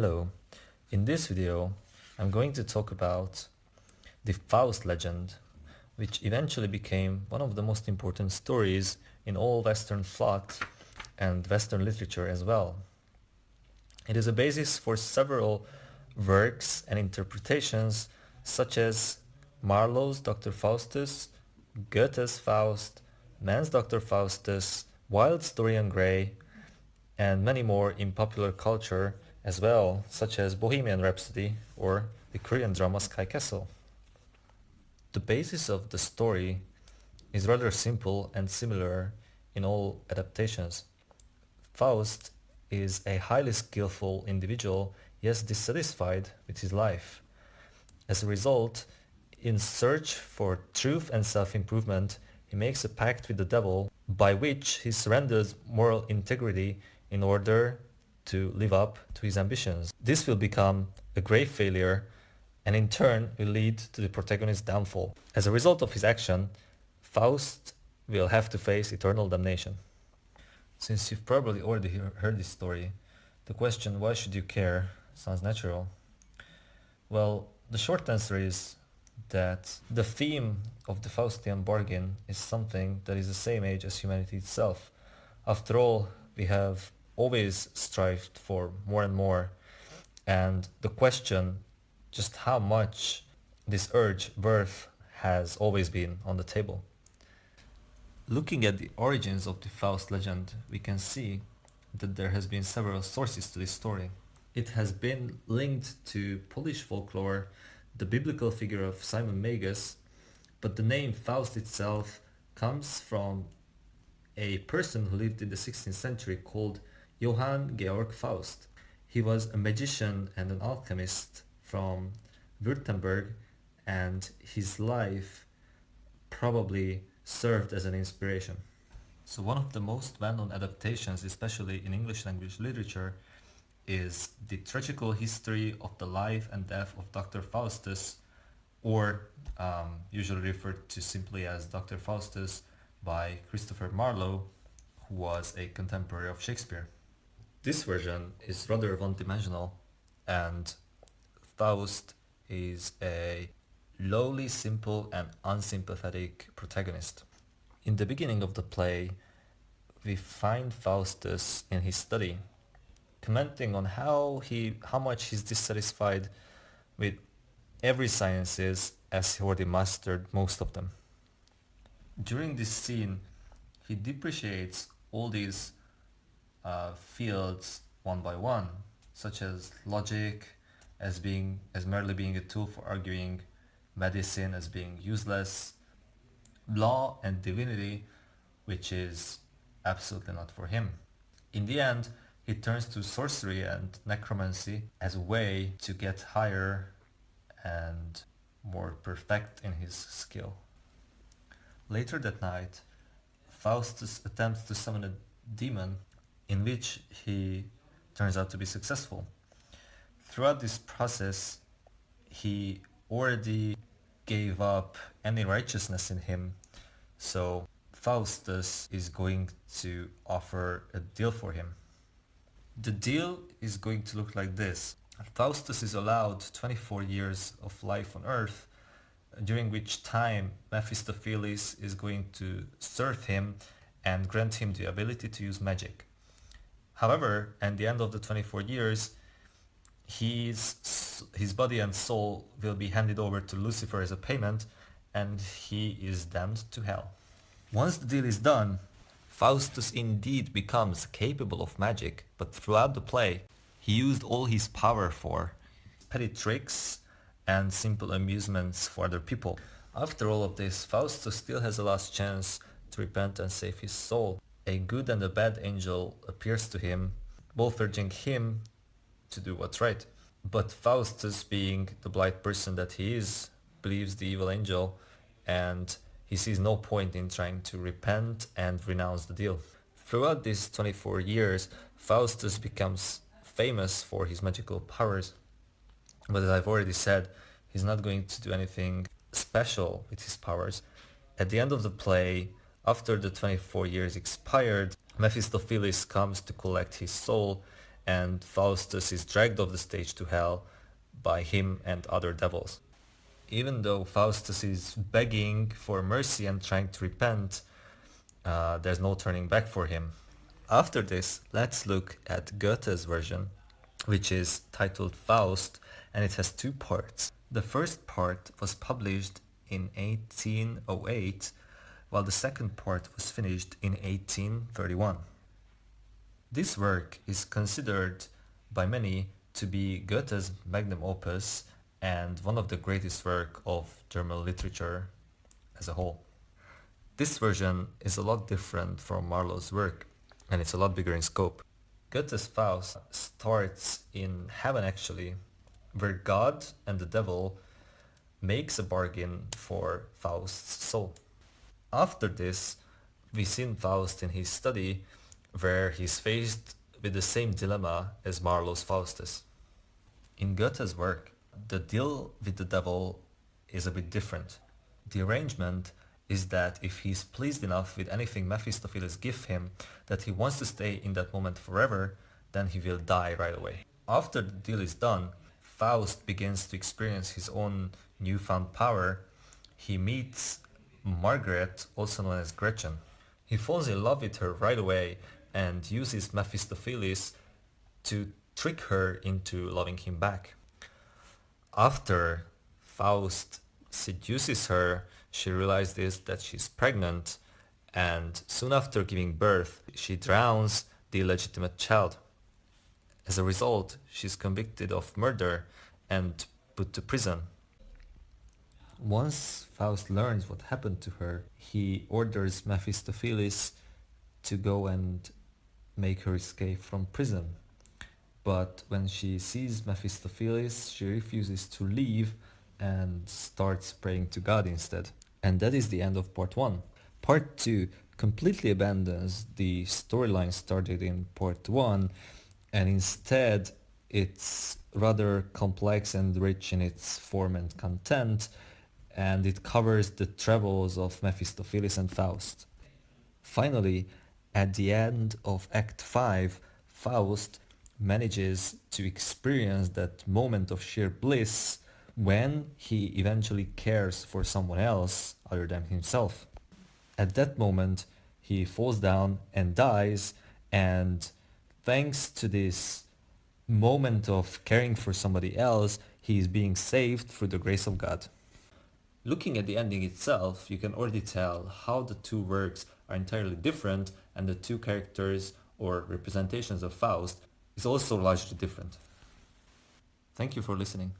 Hello, in this video I'm going to talk about the Faust legend, which eventually became one of the most important stories in all Western thought and Western literature as well. It is a basis for several works and interpretations such as Marlowe's Dr. Faustus, Goethe's Faust, Mann's Dr. Faustus, Wilde's Dorian Gray, and many more in popular culture as well, such as Bohemian Rhapsody or the Korean drama Sky Castle. The basis of the story is rather simple and similar in all adaptations. Faust is a highly skillful individual, yet dissatisfied with his life. As a result, in search for truth and self-improvement, he makes a pact with the devil by which he surrenders moral integrity in order to live up to his ambitions. This will become a grave failure and in turn will lead to the protagonist's downfall. As a result of his action, Faust will have to face eternal damnation. Since you've probably already heard this story, the question why should you care sounds natural. Well, the short answer is that the theme of the Faustian bargain is something that is the same age as humanity itself. After all, we have always strived for more and more, and the question just how much this urge worth has always been on the table. Looking at the origins of the Faust legend, we can see that there has been several sources to this story. It has been linked to Polish folklore, the biblical figure of Simon Magus, but the name Faust itself comes from a person who lived in the 16th century called Johann Georg Faust. He was a magician and an alchemist from Württemberg, and his life probably served as an inspiration. So one of the most well-known adaptations, especially in English language literature, is the tragical history of the life and death of Dr. Faustus, or usually referred to simply as Dr. Faustus by Christopher Marlowe, who was a contemporary of Shakespeare. This version is rather one-dimensional, and Faust is a lowly, simple and unsympathetic protagonist. In the beginning of the play, we find Faustus in his study, commenting on how much he's dissatisfied with every sciences as he already mastered most of them. During this scene, he depreciates all these fields one by one, such as logic as merely being a tool for arguing, medicine as being useless, law and divinity, which is absolutely not for him. In the end, he turns to sorcery and necromancy as a way to get higher and more perfect in his skill. Later that night, Faustus attempts to summon a demon, in which he turns out to be successful. Throughout this process, he already gave up any righteousness in him, so Faustus is going to offer a deal for him. The deal is going to look like this. Faustus is allowed 24 years of life on Earth, during which time Mephistopheles is going to serve him and grant him the ability to use magic. However, at the end of the 24 years, his body and soul will be handed over to Lucifer as a payment, and he is damned to hell. Once the deal is done, Faustus indeed becomes capable of magic, but throughout the play, he used all his power for petty tricks and simple amusements for other people. After all of this, Faustus still has a last chance to repent and save his soul. A good and a bad angel appears to him, both urging him to do what's right. But Faustus, being the blind person that he is, believes the evil angel, and he sees no point in trying to repent and renounce the deal. Throughout these 24 years, Faustus becomes famous for his magical powers. But as I've already said, he's not going to do anything special with his powers. At the end of the play, after the 24 years expired, Mephistopheles comes to collect his soul, and Faustus is dragged off the stage to hell by him and other devils. Even though Faustus is begging for mercy and trying to repent, there's no turning back for him. After this, let's look at Goethe's version, which is titled Faust, and it has two parts. The first part was published in 1808, while the second part was finished in 1831. This work is considered by many to be Goethe's magnum opus and one of the greatest work of German literature as a whole. This version is a lot different from Marlowe's work, and it's a lot bigger in scope. Goethe's Faust starts in heaven actually, where God and the devil makes a bargain for Faust's soul. After this, we see Faust in his study, where he's faced with the same dilemma as Marlowe's Faustus. In Goethe's work, the deal with the devil is a bit different. The arrangement is that if he's pleased enough with anything Mephistopheles gives him, that he wants to stay in that moment forever, then he will die right away. After the deal is done, Faust begins to experience his own newfound power. He meets Margaret, also known as Gretchen. He falls in love with her right away and uses Mephistopheles to trick her into loving him back. After Faust seduces her, she realizes that she's pregnant, and soon after giving birth, she drowns the illegitimate child. As a result, she's convicted of murder and put to prison. Once Faust learns what happened to her, he orders Mephistopheles to go and make her escape from prison. But when she sees Mephistopheles, she refuses to leave and starts praying to God instead. And that is the end of part 1. Part 2 completely abandons the storyline started in part 1, and instead it's rather complex and rich in its form and content, and it covers the travels of Mephistopheles and Faust. Finally, at the end of Act 5, Faust manages to experience that moment of sheer bliss when he eventually cares for someone else other than himself. At that moment, he falls down and dies, and thanks to this moment of caring for somebody else, he is being saved through the grace of God. Looking at the ending itself, you can already tell how the two works are entirely different, and the two characters or representations of Faust is also largely different. Thank you for listening.